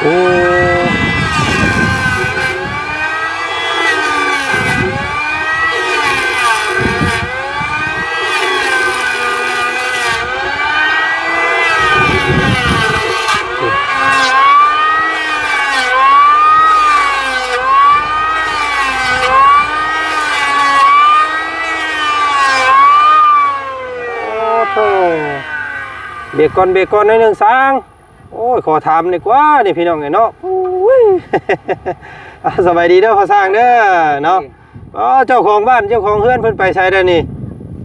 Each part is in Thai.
โอ้เบรกก่อนเบรกก่อนหน่อยหนึ่งสร้างโอ้ยขอถามดีกว่านี่พี่น้องไงเนาะโอ้ย สบายดีเด้อพ่อสร้างเด้อเนาะอ๋อเจ้าของบ้านเจ้าของเฮือนเพิ่นไปใช้ได้นี่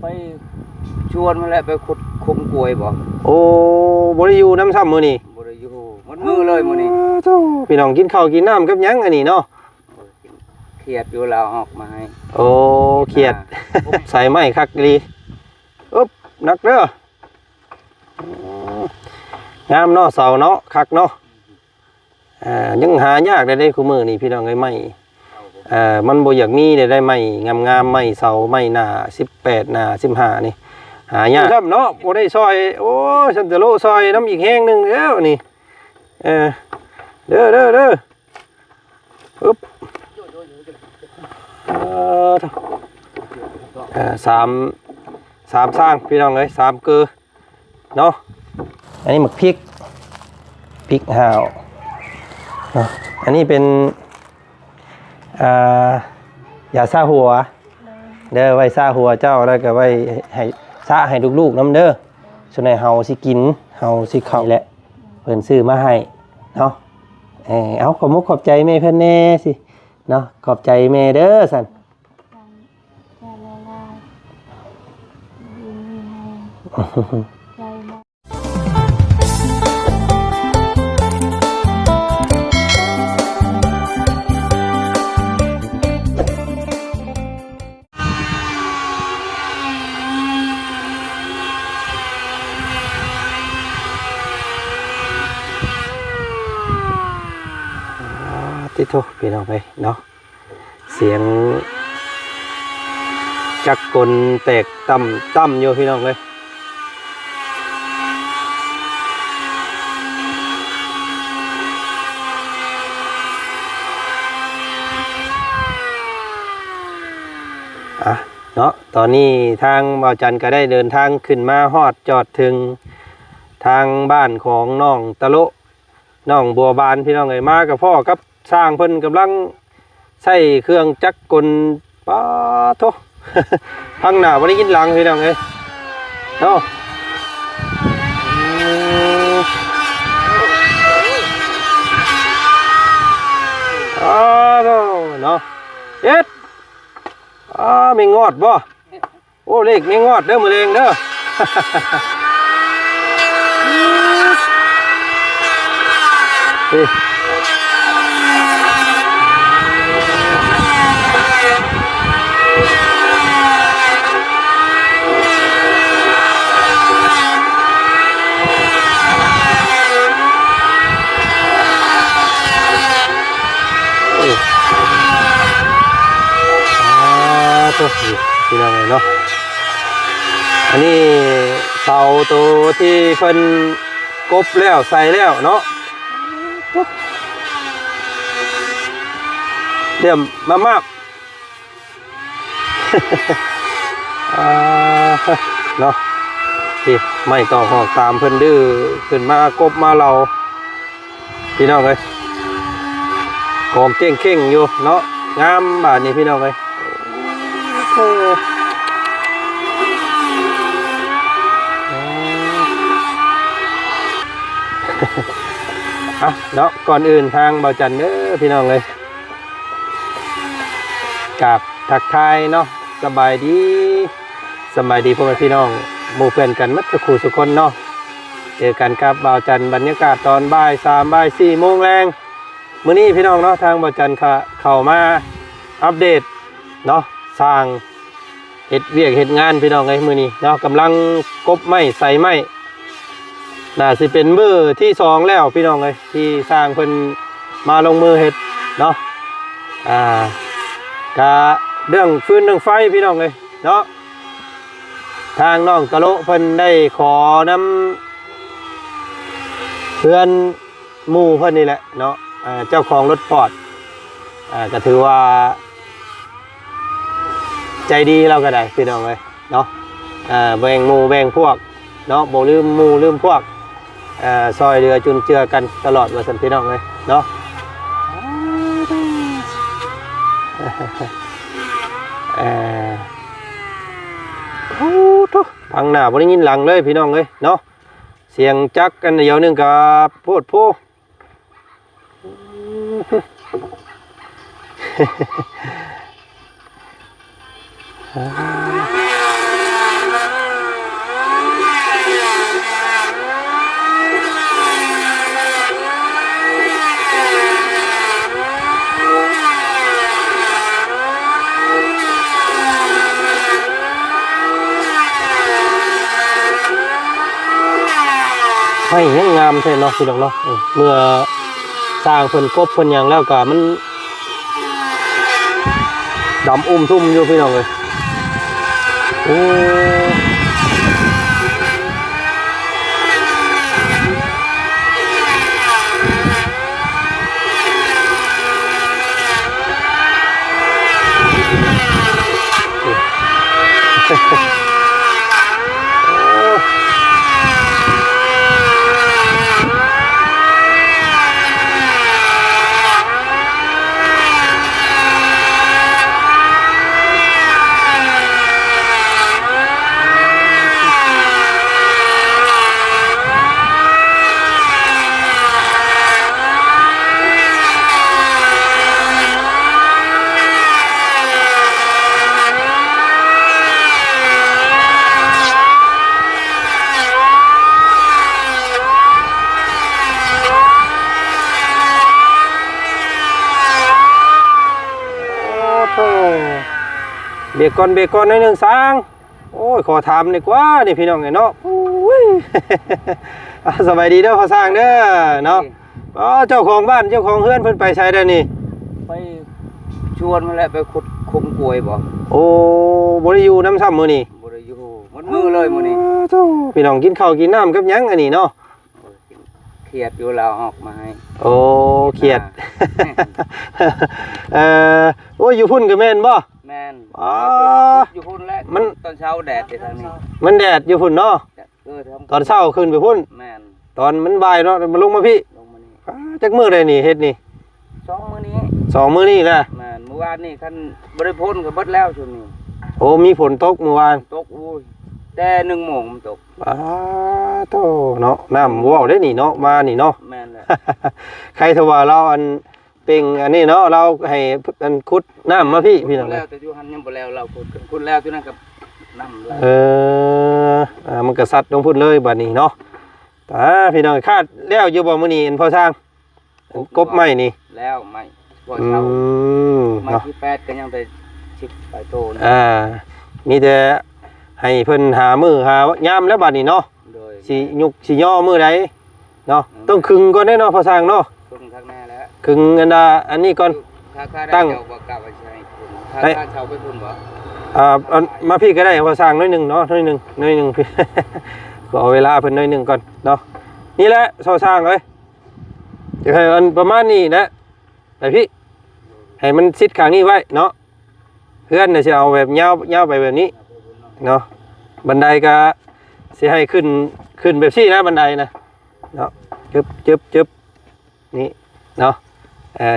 ไปชวนมาแล้วไปขุดคุมกล้วยบ่โอ้บ่ได้อยู่น้ำซ้ำมื้อนี้บ่ได้อยู่หมดมือเลยมื้อนี้โธ่พี่น้องกินข้าวกินน้ำกับหยังอันนี้เนาะเครียดอยู่แล้วออกมาให้โอ้เครียด ใส่ไม้คักดีอึ๊บนักเด้องามเนาะเสาเนาะคักเนาะยังหายากได้คู่มือนี่พี่น้องไอ้ไม้มันบ่อยากมีได้ไม้งามๆไม้เสาไม้หน้า18หน้า15นี่หายากครับเนาะบ่ได้ซอยโอ้ฉันจะโลซอยน้ำอีกแห้งนึงแล้วนี่เด้ออึ๊บสามสร้างพี่น้องเลย3เกลือเนาะอันนี้หมึกพริกห่าวเนาะอันนี้เป็นยาซาหัวเด้อไว้ซาหัวเจ้าแล้วก็ไว้ให้ซาให้ลูกๆน้ำเด้อส่วนในเฮาสิกินเฮาสิเข้าแหละเพิ่นซื้อมาให้เนาะเอาขอบมุกขอบใจแม่เพิ่นแน่สิเนาะขอบใจแม่เด้อสั่นที่โทพี่น้องไปเนาะเสียงจักรกลแตกต่ำอยู่พี่น้องเลยเนาะตอนนี้ทางบ่าวจันก็ได้เดินทางขึ้นมาฮอดจอดถึงทางบ้านของน้องตะโลน้องบัวบานพี่น้องเอ้ยมากับพ่อกับสร้างเพิ่นกำลังใช้เครื่องจักรกลป้าโธ่ พังหน้าบ่ได้ยินหลังพี่น้องเอ้ยเนาะเนาะเอ็ดไม่งอดบ่โอ้เล็กไม่งอดเด้อมือเรงเด้อ พี่น้องเนาะอันนี้เสาตัวที่เพิ่นกบแล้วใส่แล้วเนาะเดี๋ยวมากเนาะที่ไม่ต่อหอกตามเพิ่นดื้อขึ้นมากบมาเราพี่น้องเลยกองเก่งเข่งอยู่เนาะงามบาดนี้พี่น้องเลยเนาะก่อนอื่นทางบ่าวจันเด้อพี่น้องเลยกับทักทายเนาะสบายดีพ่อแม่พี่น้องหมู่เพื่อนกันมัดคู่สุคนเนาะเจอกันกับบ่าวจันบรรยากาศตอนบ่าย3บ่าย4โมงแรงมื้อนี้พี่น้องเนาะทางบ่าวจันเข้ามาอัปเดตเนาะสร้างเฮ็ดเวียกเฮ็ดงานพี่น้องไงมื้อนี้เนาะกำลังกบไม้ใส่ไม้น่าสิเป็นมื้อที่2แล้วพี่น้องเอ้ยที่สร้างเพิ่นมาลงมือเฮ็ดเนาะกะเรื่องฟืนเรื่องไฟพี่น้องเอ้ยเนาะทางน้องกะโลเพิ่นได้ขอนำเพื่อน หมู่เพิ่นนี่แหละเนาะเจ้าของรถฟอร์ดก็ถือว่าใจดีเราก็ได้พี่น้องเลยเนาะแบ่งหมู่แบ่งพวกเนาะบ่ลืมหมู่ลืมพวกซอยเรือจุนเจือกันตลอดว่าซั่นพี่น้องเลยเนาะโอ้ทุกทางหน้าบ่ได้ยินหลังเลยพี่น้องเลยเนาะเสียงจักกันเดียวนึงกับโพดโพให้ยังงามแท้เนาะพี่น้องเนาะเมื่อสร้างเพิ่นกบเพิ่นหยังแล้วก็มันดำทุ่มอยู่พี่น้องเลยโอ้เบรกก่อนหน่อยหนึ่งสร้างโอ้ยขอถามดีกว่านี่พี่น้องไงเนาะสบายดีเด้อขอสร้างเด้อเนาะเจ้าของบ้านเจ้าของเฮือนเพิ่นไปใช้ได้นี่ไปชวนมาแล้วไปขุดคุมกล้วยบ่โอ้บ่ได้อยู่น้ำซ้ำมื้อนี้บ่ได้อยู่มันมือเลยมื้อนี้พี่น้องกินข้าวกินน้ำกับหยังอันนี้เนาะเครียดอยู่แล้วออกมาให้โอ้เครียดโอ้ยอยู่พุ่นก็แม่นบ่แม่นอยู่พุ่นแล้วมันตอนเช้าแดดทางนี้มันแดดอยู่พุ่นเนาะตอนเช้าขึ้นไปพุ่นแม่นตอนมันบ่ายเนาะมาลงมาพี่ลงมานี่จักมื้อใดนี่เฮ็ดนี่2 มื้อนี้2 มื้อนี้แหละแม่นเมื่อวานนี่คันบ่ได้พ้นก็เบิดแล้วช่วงนี้โอ้มีฝนตกเมื่อวานตกอุ้ยแต่1 โมงมันตกโตเนาะน้ำว้าวได้นี่เนาะมานี่เนาะแม่นแหละใครถ้าว่าเราอันเป็นอันนี้เนาะเราให้อันขุดน้ำมาพี่น้องแล้วแต่อยู่หันยังบ่แล้วเราขุดแล้วตัวนั้นกับน้ำมันก็สัตว์ลงพุ่นเลยบัดนี้เนาะพี่น้องคาดแล้วอยู่บ่มื้อนี้พอสร้างกบไม้นี่แล้วไม้บ่เช่าไม้ที่8ก็ยังได้10ปลายโตมีแต่ให้เพิ่นหามื้อหายามแล้วบัดนี้เนาะสิยุกสิย่อมื้อใดเนาะต้องคึงก่อนได้เนาะพอสร้างเนาะคึงทางหน้าแล้วคึงอันนี้ก่อนตั้งบ่กลับไปใช้ค่าเช่าไปพุ่นบ่มาพี่ก็ได้พอสร้างน้อยนึงเนาะน้อยนึงพี่ก็เอาเวลาเพิ่นน้อยนึงก่อนเนาะนี่แหละสร้างเอ้ยจะให้อันประมาณนี้นะแต่พี่ให้มันซิดข้างนี้ไว้เนาะเพื่อนน่ะสิเอาแบบยาวไปแบบนี้เนาะบันไดก็สิให้ขึ้นแบบนี้นะบันไดนะเนาะจึบนี่เนาะ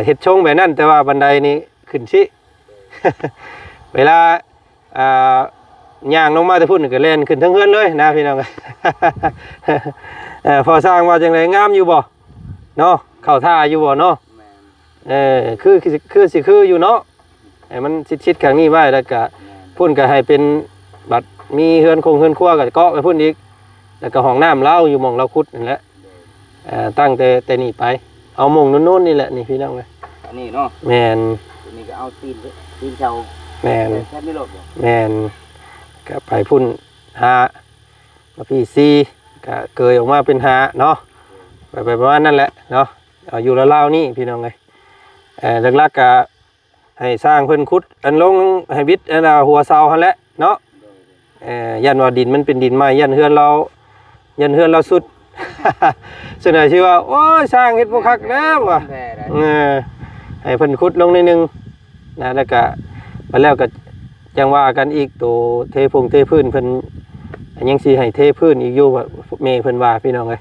เฮ็ดชงแบบนั้นแต่ว่าบันไดนี้ขึ้นชิ เวลาย่างลงมาแต่พุ่นก็เล่นขึ้นทั้งเฮือนเลยนะพี่น้อง พอสร้างว่าจังได๋งามอยู่บ่เนาะเข้าท่าอยู่บ่เนาะคืออยู่เนาะให้มันชิดข้างนี้ไว้แล้วก็พุ่นก็ให้เป็นบัดมีเฮือนครัวก็เกาะไปพุ่นอีกแล้วก็ห้องน้ำเราอยู่หม่องเราขุดนั่นแหละตั้งแต่นี่ไปเอาหม่องนู้นนี่แหละนี่พี่น้องเอ้ยอันนี้เนาะแม่นอันนี้ก็เอาตีนเชาแม่นแค่ไม่ลดบ่แม่นก็ไปพุ่นหาพี่ซีก็เกยออกมาเป็นหาเนาะไปประมาณนั่นแหละเนาะเอาอยู่แล้วนี่พี่น้องเอ้ยหลักๆก็ให้สร้างเพิ่นขุดอันลงให้วิทย์หัวเสาหั่นแหละเนาะยันว่าดินมันเป็นดินไม้ยันเฮือนเราสุด เสนอชื่อว่าโอ้ยสร้างเฮ็ดบ่คักแล้วว่ะ แท้ได้ ให้เพิ่นขุดลงนิดนึงนะแล้วก็มาแล้วก็จังว่ากันอีกตัวเทพื้นเพิ่นยังสิให้เทพื้นอีกอยู่ว่าแม่เพิ่นว่าพี่น้องเอ้ย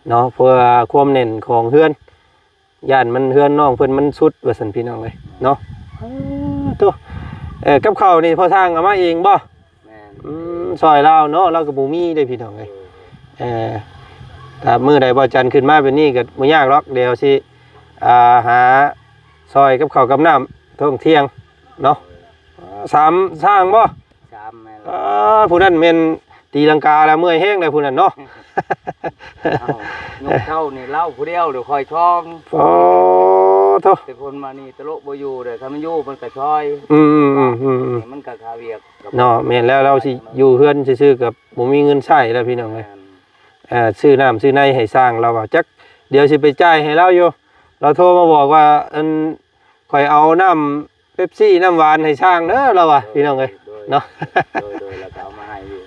เนาะเพื่อความแน่นของเฮือนย่านมันเฮือนน้องเพิ่นมันสุดว่าซั่นพี่น้องเอ้ยเนาะตัวกับข้าวนี่พอสร้างเอามาเองบ่ แม่น ซอยเราเนาะเราก็บ่มีเด้พี่น้องเอ้ยถ้ามื้อใดบ่จันทร์ขึ้นมาเป็นนี่ก็บ่ยากหรอกเดี๋ยวสิหาซอยกับข้าวกับน้ำท่องเที่ยงเนาะสร้างบ่ ชามแม่น ผู้นั้นแม่นตีลังกาแล้วเมื่อยแห้งเลยผู้นั้นเนาะ เอายกเท่านี่เล่าผู้เดียวเดี๋ยวคอยช่อง โอ้โธ่ แต่คนมานี่ตลกบ่อยู่เด้อถ้ามันอยู่มันก็ช่อย นี่มันก็คาเวียกกับ เนาะแม่นแล้วเราสิอยู่เฮือนซื่อๆกับบ่มีเงินใช้แล้วพี่น้องเอ้ยซื้อน้ำซื้อในให้สร้างเราว่าจักเดี๋ยวสิไปจ่ายให้เราอยู่เราโทรมาบอกว่าข่อยเอาน้ำเป๊ปซี่น้ำหวานให้สร้างเด้อเราว่ะพี่น้องเอ้ยเนาะ โดยแล้วก็เอามาให้อยู่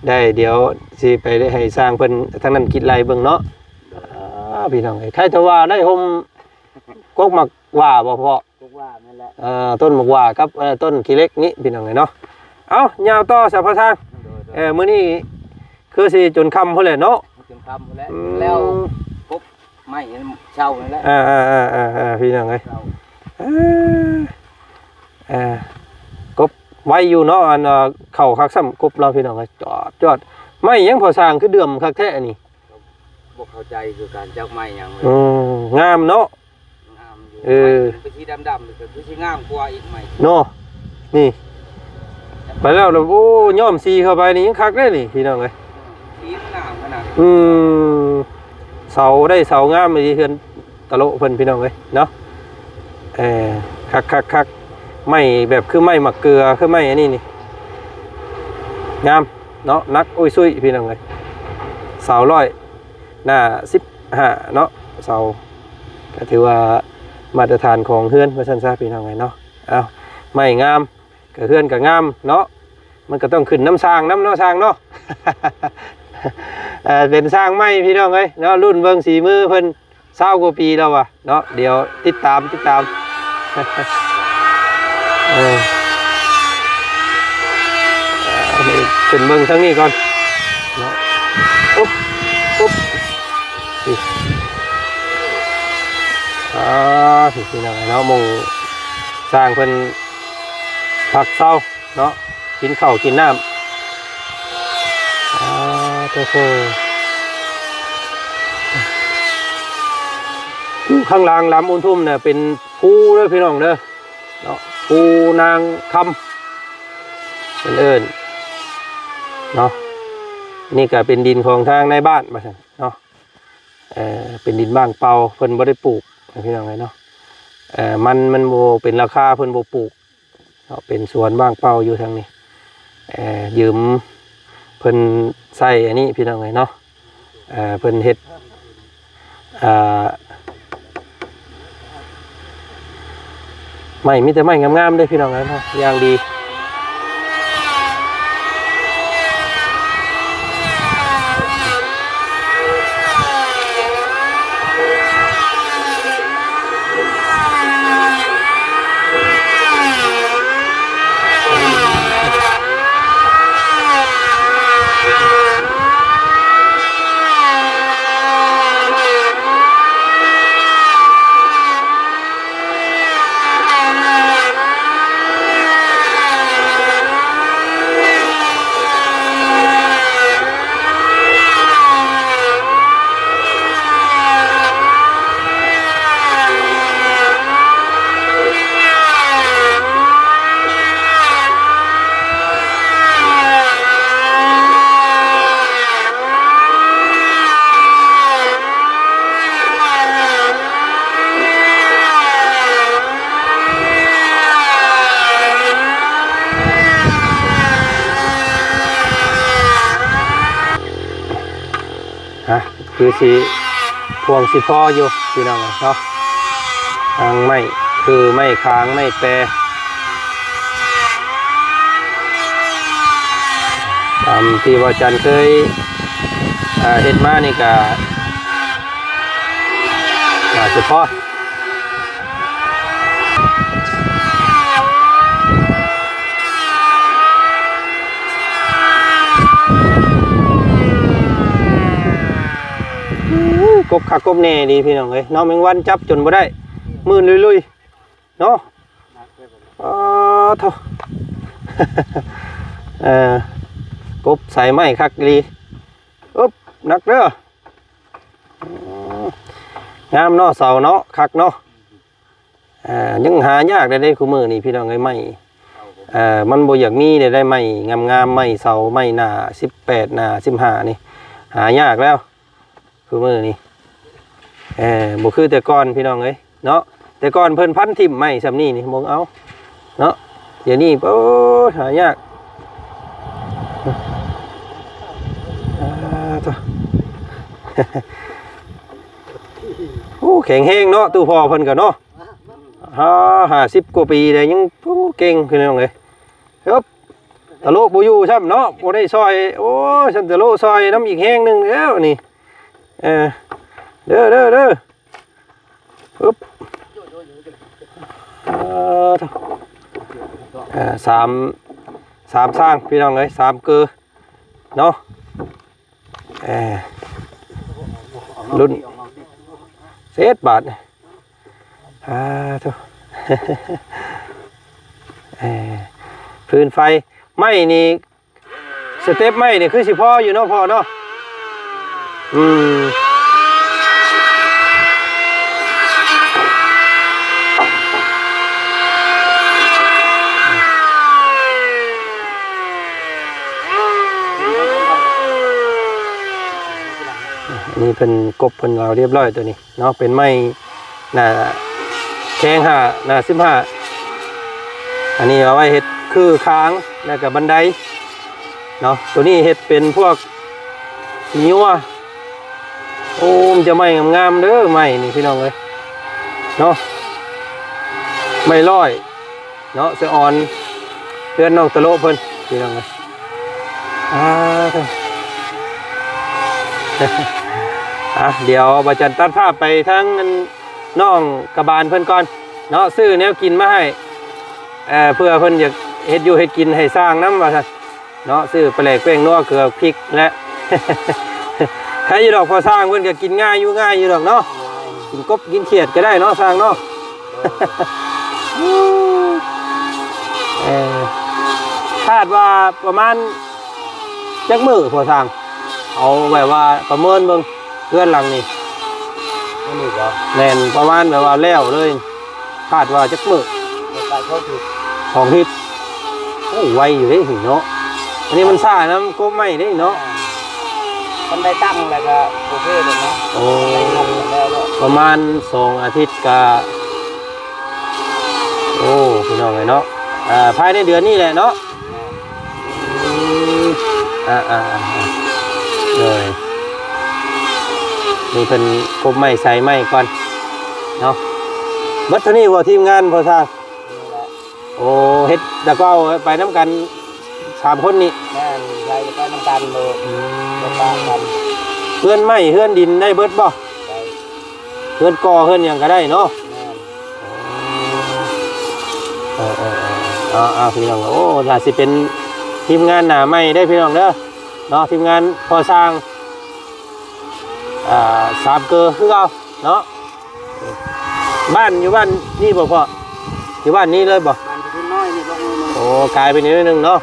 ได้เดี๋ยวสิไปได้ให้สร้างเพิ่นทั้งนั้นคิดไรเบิ่งเนาะพี่น้องเอ้ยใครจะว่าได้ห่มกกหมักว่าบ่พอ พวกว่านั่นแหละ ต้นหมักว่ากับต้นขี้เล็กนี้พี่น้องเอ้ยเนาะเอ้ายาวต่อสัพพะทางมื้อนี้คือสิจนค่ำพุ่นแหละเนาะ จนคำแล้วแล้วพบไม่เช่านั่นแหละ พี่น้องเอ้ย เช่าก บไว้อยู่เนาะอันเข้าคักซ้ำกบเราพี่น้องเอ้ยจอดไม่ยังพอสร้างคือเดือมคักแท้นี่ บ่เข้าใจคือการจักไม้หยังเลย งามเนาะ งามอยู่ไปที่ดำๆก็คือสิงามกว่าอีกไม้ เนาะนี่ไปแล้วโอ้ย่อมสีเข้าไปนี่ยังคักได้นี่พี่น้องเอ้ย สีงามขนาด เสาได้เสางามเลยเฮือนตะโลเพิ่นพี่น้องเอ้ยเนาะคักไม่แบบคือไม่หมักเกลือคือไม่อันนี้นี่งามเนาะนักอุ้ยซุยพี่น้องเอ้ยเสาร้อยหน้า15เนาะเสาก็ถือว่ามาตรฐานของเฮือนว่าซั่นซะพี่น้องเอ้ยเนาะเอาไม่งามก็เฮือนก็งามเนาะมันก็ต้องขึ้นน้ำสร้างน้ำเนาะสร้างเนาะ เป็นสร้างไม้พี่น้องเอ้ยเนาะรุ่นเบิ่งสีมือเพิ่น20กว่าปีแล้วว่ะเนาะเดี๋ยวติดตาม ขึ้นเบิ่งทั้งนี้ก่อนเนาะปุ๊บพี่น้องเนาะมงสร้างเพิ่นพักเศร้าเนาะกินข้าวกินน้ำอยู่ข้างล่างลำอุ่นทุ่มเนี่ยเป็นภูเด้อพี่น้องเด้อเนาะภูนางคำเป็นเอิ้นเนาะนี่ก็เป็นดินของทางในบ้านมาซั่นเนาะเป็นดินบ้างเปล่าเพิ่นบ่ได้ปลูกพี่น้องเนาะมันบ่เป็นราคาเพิ่นบ่ปลูกเนาะเป็นสวนบ้างเปล่าอยู่ทางนี้ยืมเพิ่นใส่อันนี้พี่น้องเนาะเพิ่นเฮ็ดไม่มีแต่ไม้งามๆได้พี่น้องเนาะอย่างดีคือสิพวงสิพ่ออยู่พี่น้องเนาะทางไม้คือไม้ค้างไม้แปรตามที่ว่าจันเคย เฮ็ดมานี่ก็เฉพาะกบคักกบแน่ดีพี่น้องเอ้ยน้องแมงวันจับจนบ่ได้มื่นลุยๆเนาะโธ่ กบใส่ไม้คักดีอุ๊บนักเด้องามเนาะเสาเนาะคักเนาะยังหายากได้คู่มือนี่พี่น้องเอ้ยไม้มันบ่อยากมีได้ไม้งามๆไม้เสาไม้หน้า18หน้า15นี่หายากแล้วคู่มือนี่บ่คือแต่ก่อนพี่น้องเอ้ยเนาะแต่ก่อนเพิ่นพันทิ่มไม้ซำนี้นี่มองเอาเนาะเดี๋ยวนี้โอ้หายากโอ้แข็งแห้งเนาะตู้พอเพิ่นก็เนาะ50กว่าปีเลยยังเก่งพี่น้องเอ้ยครับตะโลบ่อยู่ซ้ำเนาะบ่ได้ซอยโอ้ฉันตะโลซอยน้ำอีกแห้งนึงแล้วนี่เด้อปึ๊บสามสร้างพี่น้องเอ้ย3เกลือเนาะรุ่นเศษบาททุกพื้นไฟไม้นี่สเต็ปไม้นี่คือสิพ่ออยู่เนาะพ่อเนาะนี่เป็นกบเป็นเราเรียบร้อยตัวนี้เนาะเป็นไม้หน้าแข้ง5หน้า15อันนี้เอาไว้เฮ็ดคือค้างแล้วก็บันไดเนาะตัวนี้เฮ็ดเป็นพวกนิ้วโอ้มจะไม้งามๆเด้อไม้นี่พี่น้องเอ้ยเนาะไม้ร้อยเนาะเสออนเพื่อนน้องตะโลเพิ่นพี่น้องเอ้ยเดี๋ยวบาจันตัดภาพไปทั้งน้องกระบาลเพิ่นก่อนเนาะซื้อแนวกินมาให้เพื่อเพิ่นอยากเฮ็ดอยู่เฮ็ดกินให้สร้างน้ำว่าซั่นเนาะซื้อปลาแหลกแป้งนัวเกลือพริกและ ใครอยู่ดอกพอสร้างเพิ่นก็กินง่ายอยู่ดอกเนาะกินกบกินเขียดก็ได้เนาะสร้างเนาะ คาดว่าประมาณจักมื้อพอสร้างเอาแบบว่าประเมินเบิ่งเพื่อนหลังนี่แม่นประมาณแบบว่าแล้วเลยคาดว่าจักมื้อ2 อาทิตย์โอ้ไวอยู่เด้เนาะอันนี้มันซ่าน้ำก็ไม่ได้เนาะมันได้ตั้งแล้วก็โอเคเลยเนาะโอ้ประมาณ2 อาทิตย์ก็โอ้พี่น้องเลยเนาะภายในเดือนนี้แหละเนาะเลยนี่เป็นกบไม้ใส่ไม้ก่อนเนาะบัดเท่านี้ว่าทีมงานพอทราบโอ้เฮ็ดแล้วก็เอาไปน้ำกัน3 คนนี่แม่นใครจะไปน้ำกันเลยกันเพื่อนไม้เพื่อนดินได้เบิดบ่เพื่อนก่อเพื่อนอย่างก็ได้เนาะพี่น้องโอ้ถ้าสิเป็นทีมงานหนาไม้ได้พี่น้องเด้อเนาะทีมงานพอสร้าง3 เกลือคือเอาเนาะบ้านอยู่บ้านนี่บ่พ่ออยู่บ้านนี้เลยบ่น้อยนี่ลงมือโอ้กลายเป็นนิดนึงเนาะ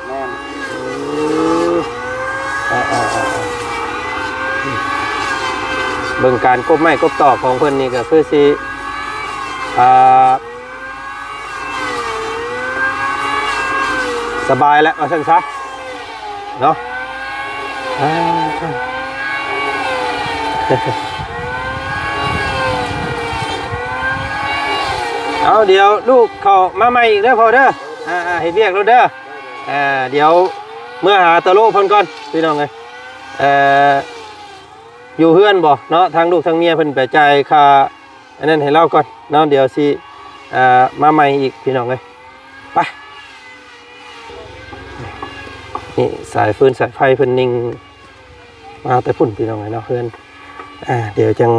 เบิ่งการกบไม้กบตอกของเพิ่นนี่ก็คือสิสบายแล้วว่าซั่นซะเนาะเอาเดี๋ยวลูกเขามาใหม่อีกเด้อพอเด้อเห็นเรียกแล้วเด้อเดี๋ยวเมื่อหาตะโลเพิ่นก่อนพี่น้องเลยอยู่เฮือนบ่เนาะทางลูกทางเมียเพิ่นไปจ่ายค่าอันนั้นให้เราก่อนเนาะเดี๋ยวสิมาใหม่อีกพี่น้องเลยไปนี่สายฟืนสายไฟเพิ่นนิ่ง มาแต่พุ่นพี่น้องไงเนาะเพื่อนเดี๋ยวจัง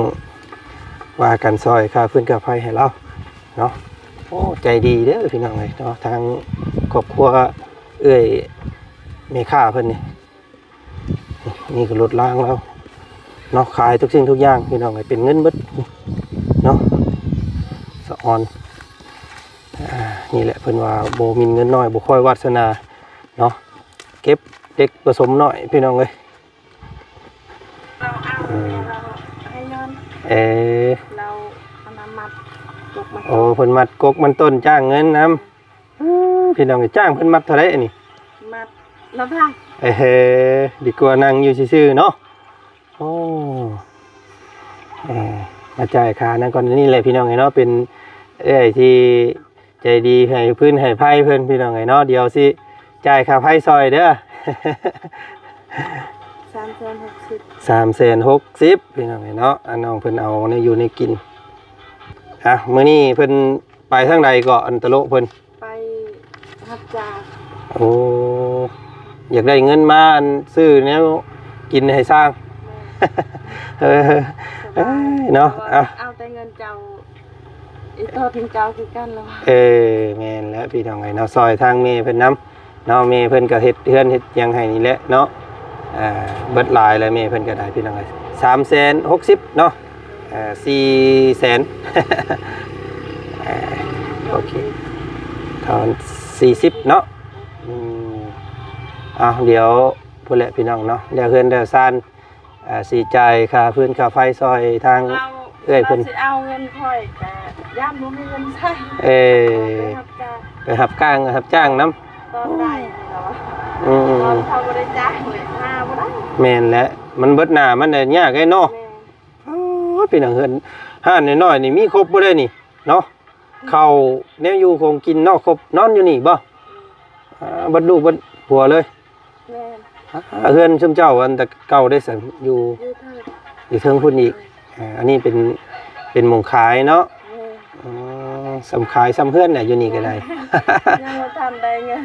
ว่ากันซอยค่าพื้นกับไฟให้เราเนาะโอ้ใจดีเด้อพี่น้องไงเนาะทางครอบครัวเอ้ยเมค่าเพิ่นนี่ก็รถล้างแล้วเนาะขายทุกสิ่งทุกอย่างพี่น้องไงเป็นเงินเบิดเนาะสะออนนี่แหละเพิ่นว่าโบมินเงินน้อยบ่ค่อยวาสนาเนาะเก็บเด็กผสมน้อยพี่น้องเอ้ยเราให้เงินเราเอาน้ำมัดกกมัน โอ้เพิ่นมัดกกมันต้นจ้างเงินนำพี่น้องจ้างเพิ่นมัดเท่าไหร่อันนี้มัดละพันดีกว่านั่งอยู่ซื่อๆเนาะโอ้มาจ่ายค่านั่นก่อนนี่แหละพี่น้องไงเนาะเป็นที่ใจดีให้พื้นให้ไผ่เพิ่นพี่น้องไงเนาะเดี๋ยวสิจ่ายค่าไผ่ซอยเด้อ360พี่น้องไงเนาะอันน้องเพิ่นเอาเนี่ยอยู่ในกินมื้อนี้เพิ่นไปทางใดก็อันตะโลเพิ่นไปรับจ้างโอ้อยากได้เงินมาอันซื้อแนวกินให้สร้างเนาะเอาแต่เงินเจ้าอีกตัวถึงเจ้าคือกันแล้วแม่นแล้วพี่น้องไงเนาะซอยทางเมย์เพิ่นน้ำเนาะเมย์เพิ่นก็เฮ็ดเฮือนเฮ็ดยังให้นี่แหละเนาะเบิดหลายแล้วเมย์เพิ่นก็ได้พี่น้องไง360,000เนาะ400,000โอเคทอน40เนาะเดี๋ยวพุ่นแหละพี่น้องเนาะเดี๋ยวเฮือนเดี๋ยวซ่านสีจ่ายค่าพื้นค่าไฟซอยทางเพิ่นสิเอาเงินค่อยแต่ย่ามบ่มีเงินใช้ไปรับจ้างน้ำตอนได้เหรอตอนเขาบ่ได้จ้างเลยมาบ่ได้แม่นแหละมันเบิดหน้ามันได้ยากไอ้เนาะพี่น้องเฮือนห้านน้อยๆนี่มีครบบ่ได้นี่เนาะข้าวแนวอยู่คงกินเนาะครบนอนอยู่นี่บ่บัดลูกบัดผัวเลยเฮือนชุมเจ้าอันแต่เก่าได้สั่งอยู่เทิงพุ่นอีกอันนี้เป็นหม่องขายเนาะสำขายสำเพื่อนเนี่ยอยู่นี่ก็ได้ยังมาทำได้เงิน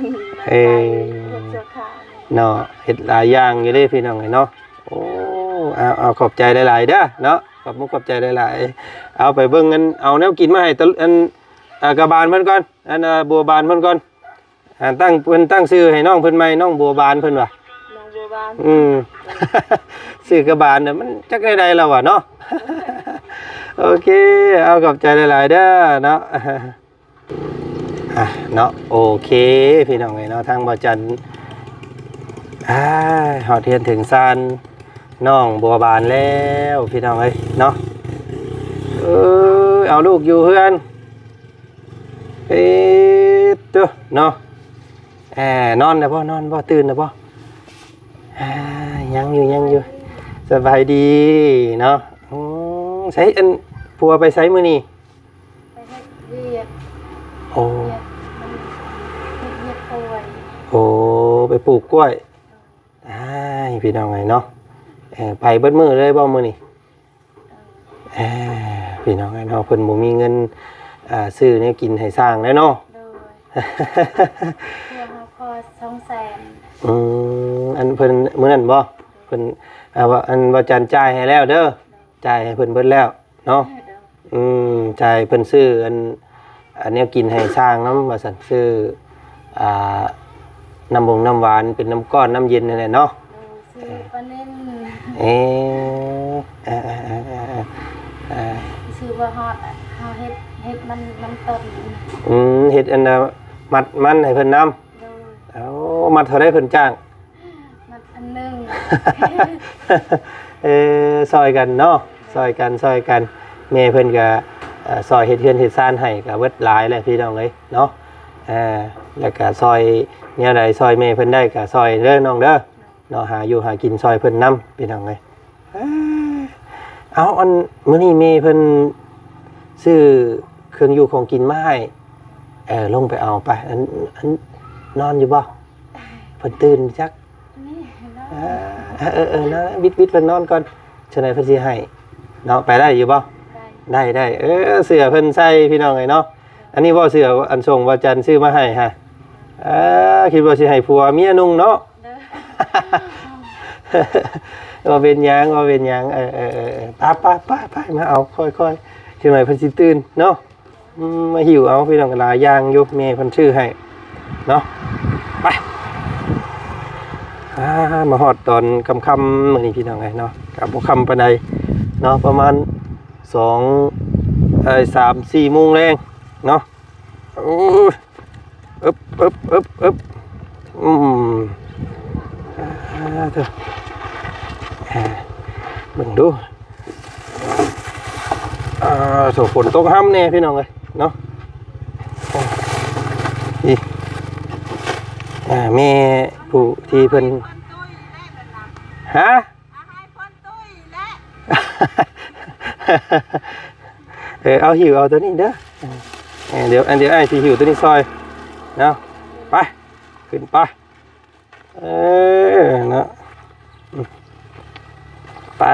เนาะเฮ็ดหลายอย่างอยู่เด้พี่น้องเนาะโอ้เอาขอบใจหลายๆเด้อเนาะขอบใจหลายๆเอาไปเบิ่งกันเอาแนวกินมาให้อันกระบาลเพิ่นก่อนอันบัวบานเพิ่นก่อนตั้งชื่อให้น้องเพิ่นใหม่น้องบัวบานเพิ่นว่าน้องบัวบานชื่อกระบาลเนี่ยมันจักได้แล้วว่ะเนาะโอเคเอาขอบใจหลายๆเด้อเนาะเนาะโอเคพี่น้องเนาะทางบ่จันหอดเทียนถึงซานน้องบัวบานแล้วพี่น้องเอ้ยเนาะเอาลูกอยู่เฮือนตัวเนาะนอนได้บ่นอนบ่ตื่นได้บ่ยังอยู่สบายดีเนาะใช้อันผัวไปใช้มื้อนี้ไปเฮ็ดเวียกโอ้กล้วยไปปลูกกล้วยพี่น้องไงเนาะไปเบิดมื้อเลยบ่มื้อนี้พี่น้องไงเนาะเพิ่นบ่มีเงินซื้อแนวกินให้สร้างแล้วเนาะเพื่อเฮาพอ200,000อันเพิ่นมื้อนั้นบ่เพิ่นว่าอันบ่จันจ่ายให้แล้วเด้อจ่ายให้เพิ่นเบิดแล้วเนาะจ่ายเพิ่นซื้ออันนี้กินให้สร้างน้ำว่าซั่นซื้อน้ำหวานเป็นน้ำก้อนน้ำเย็นนั่นแหละเนาะซื้อปลานิ่มซื้อว่าฮอดเฮาเฮ็ดมันต้นเฮ็ดอันมัดมันให้เพิ่นนำเอามัดเท่าใดเพิ่นจ้างมัด1,000ซอยกันเนาะซอยกันแม่เพิ่นก็ซอยเฮ็ดเฮือนเฮ็ดซ่านให้ก็เบิดหลายแหละพี่น้องเอ้ยเนาะแล้วก็ซอยแนวใดซอยแม่เพิ่นได้ก็ซอยเด้อน้องเด้อเนาะหาอยู่หากินซอยเพิ่นนำพี่น้องเอ้ยเอาอันมื้อนี้แม่เพิ่นซื้อเครื่องอยู่ของกินมาให้ลงไปเอาไปอันนอนอยู่บ่เพิ่นตื่นจักนะบิดเพิ่นนอนก่อนฉะนั้นเพิ่นสิให้เนาะไปได้อยู่บ่ได้เสื้อเพิ่นใส่พี่น้องไงเนาะอันนี้บ่เสื้ออันส่งว่าจันซื้อมาให้ฮะคิดว่าสิให้ผัวเมียนุ่งเนาะ ว่าเป็นหยังว่าเป็นหยังไปมาเอาค่อยๆจังหน่อยเพิ่นสิตื่นเนาะมาหิวเอาพี่น้องหลายอย่างอยู่แม่เพิ่นชื่อให้เนาะไปมาฮอดตอนค่ำๆมื้อนี้พี่น้องเอ้ยเนาะก็บ่ค่ำปานใดเนาะประมาณ3-4 โมงแรงเนาะโอ้อึบเถอะมึงดูโถฝนตกห้ำเนี่ยพี่น้องเลยเนาะนี่แม่ผู้ที่เพิ่นฮะเอาหิวเอาตัวนี้เด้อเดี๋ยวไอ้ที่หิวตัวนี้ซอยเนาะไปขึ้นไปเนาะไป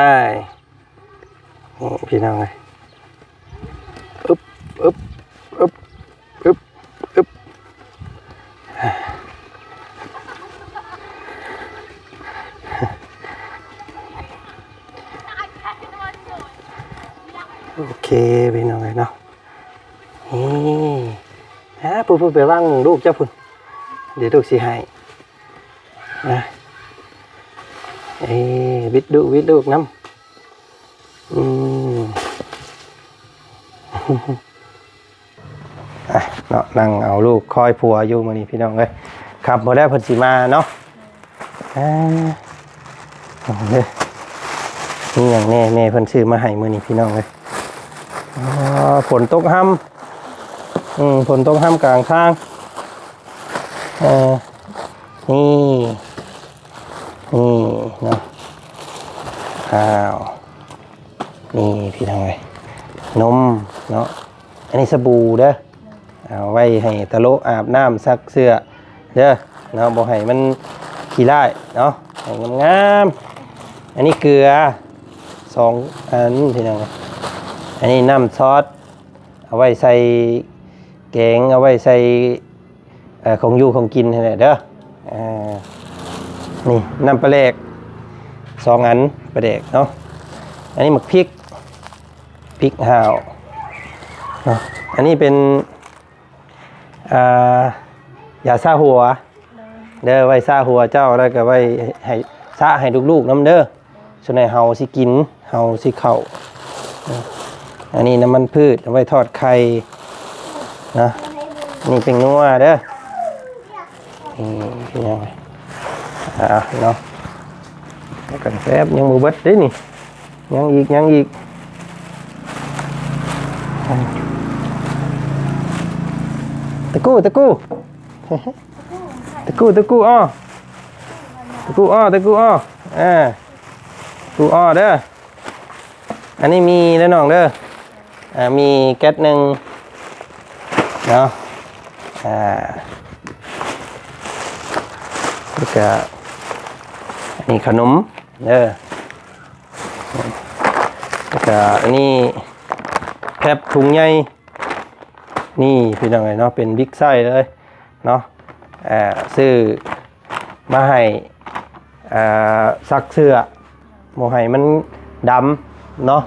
นี่พี่น้องเลยอึบโอเคพี่น้องเลยเนาะนี่พูดไปว่างลูกเจ้าพุ่นเดี๋ยวลูกสิให้นะวิดลูกน้ำเนาะนั่งเอาลูกคอยผัวอยู่มื้อนี้พี่น้องเอ้ยครับบ่ได้เพิ่นสิมาเนาะนี่อย่างแน่เพิ่นซื้อมาให้มื้อนี้พี่น้องเอ้ยฝนตกห้ำฝนตกห้ำกลางทางนี่เนาะนี่พี่น้องเอ้ยนมเนาะอันนี้สบู่เด้อเอาไว้ให้ตะโลอาบน้ำซักเสื้อเด้อเนาะบ่ให้มันขี้ร้ายเนาะให้งามๆอันนี้เกลือ2 อันพี่น้องอันนี้น้ำซอสเอาไว้ใส่แกงเอาไว้ใส่ของอยู่ของกินให้เด้อนี่น้ำปลาแดก2 อันปลาแดกเนาะอันนี้หมึกพริกห่าวเนาะอันนี้เป็นยาซาหัวเด้อไว้ซาหัวเจ้าแล้วก็ไว้ให้ซาให้ลูกๆน้ำเด้อส่วนไหนเฮาสิกินเฮาสิเข้าอันนี้น้ำมันพืชเอาไว้ทอดไข่นะนี่เป็นนัวเด้อนี่ยังไงเนาะแล้วกันแซ่บยังมือเบิดได้นี่ยังอีกตะกู้อ้อตะกู้อ้อตะกู้อ้อเด้ออันนี้มีแล้วน้องเด้อมีแก๊สหนึ่งเนาะแล้วก็อันนี้ขนมเด้อแล้วก็อันนี้แคปถุงใหญ่นี่พี่น้องเนาะเป็นบิ๊กไซส์เลยเนาะซื้อมาให้ซักเสื้อโมให้มันดำเนาะ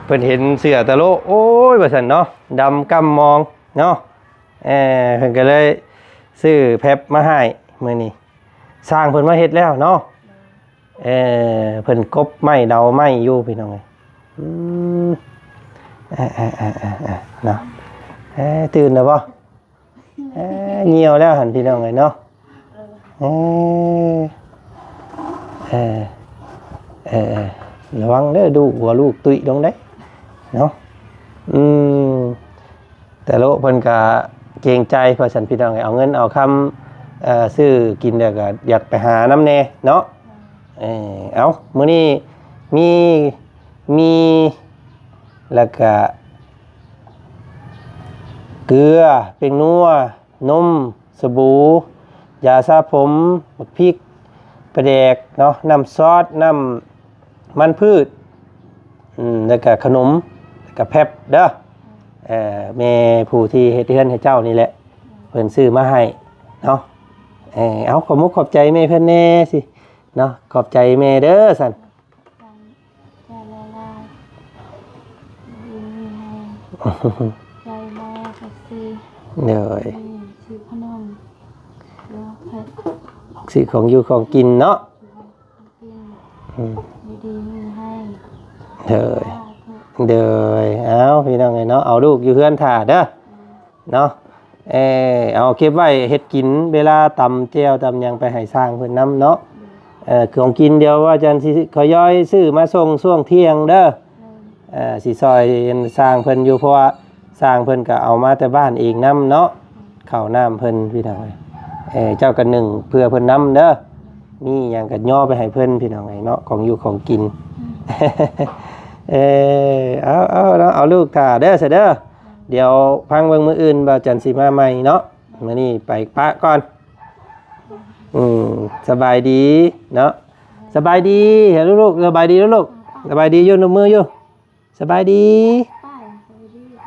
เพิ่นเห็นเสื้อตะโลโอ้ยว่าซั่นเนาะดำกำมองเนาะเพิ่นก็เลยซื้อแพปมาให้มื้อนี้สร้างเพิ่นมาเฮ็ดแล้วเนาะเพิ่นกบไม้เดาไม้อยู่พี่น้องเอ้ยเนาะตื่นแล้วบ่เหี่ยวแล้วหั่นพี่น้องเอ้ยเนาะระวังเด้อดูหัวลูกตุยลงได้เนาะแต่โลเพิ่นก็เกรงใจเพราะฉันพี่น้องเอาเงินเอาคำซื้อกินเดี๋ยวก็อยากไปหาน้ำแน่เนาะเอามื้อนี้มีแล้วก็เกลือเป็นนัวนมสบู่ยาสระผมบักพริกปลาแดกเนาะน้ำซอสน้ำมันพืชแล้วก็ขนมแล้วก็แพบเด้อแม่ผู้ที่เฮ็ดเฮือนให้เจ้านี่แหละเพิ่นซื้อมาให้เนาะเอาขอบใจแม่เพิ่นแน่สิเนาะขอบใจแม่เด้อสั่น ใจแม่กับซี เลย ซื้อขนมแล้วเผ็ด ซื้อของอยู่ของกินเนาะ กินดีๆมีให้ เลยเลยเอาพี่น้องไงเนาะเอาลูกอยู่เฮือนถ่าเด้อเนาะเอาเก็บไว้เฮ็ดกินเวลาตำแจ่วตำหยังไปให้สร้างเพิ่นนำเนาะของกินเดียวว่าจันสิขอย่อยซื้อมาส่งช่วงเที่ยงเด้อสิซอยสร้างเพิ่นอยู่เพราะว่าสร้างเพิ่นก็เอามาแต่บ้านเองนำเนาะข้าวน้ำเพิ่นพี่น้องเอ้ยเจ้ากันหนึ่งเพื่อเพิ่นนำเด้อมีหยังก็ย่อไปให้เพิ่นพี่น้องไงเนาะของอยู่ของกิน เอาลูกถ่าเด้อเสยเด้อเดี๋ยวพังเบิ่งมื้ออื่นบ่าวจันสิมาใหม่เนาะมื้อนี้ไปปะก่อนสบายดีเนาะสบายดีเห็นลูกสบายดีแล้วลูกสบายดีอยู่นมืออยู่สบายดี ป้ายไปดีไป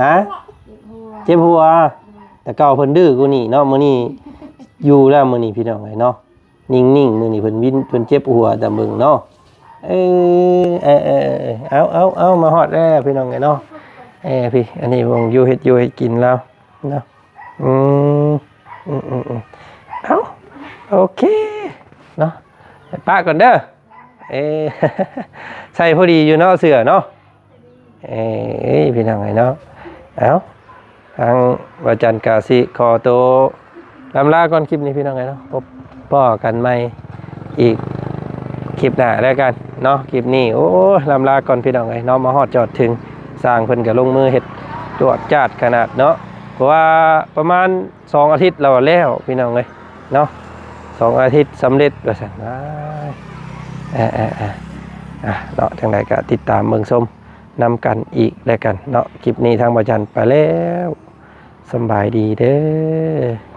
ฮะเจ็บหัวแต่เก่าเพิ่นดื้อกูนี่เนาะมื้อนี้อยู่แล้วมื้อนี้พี่น้องเนาะนิ่งๆมื้อนี้เพิ่นวินเพิ่นเจ็บหัวแต่มึงเนาะเอามาฮอดแล้วพี่น้องเนาะพี่อันนี้วงอยู่เฮ็ดกินแล้วเนาะเอาโอเคเนาะไปป้าก่อนเด้อใส่พอดีอยู่เนาะเสื้อเนาะพี่น้องเนาะเอาทางวจันทร์กาสิขอตัวลำลาก่อนคลิปนี้พี่น้องเนาะพบพ่อกันใหม่อีกคลิปหน้าแล้วกันเนาะคลิปนี้โอ้ลำลาก่อนพี่น้องเนาะมาฮอดจอดถึงสร้างเพิ่นก็ลงมือเฮ็ดตรวจจัดขนาดเนาะเพราะว่าประมาณ2 อาทิตย์เราแล้วพี่น้องเนาะ2 อาทิตย์สำเร็จว่าซั่นเนาะทางใดก็ติดตามเมืองส้มนำกันอีกแล้วกันเนาะคลิปนี้ทางบ่จันไปแล้วสบายดีเด้อ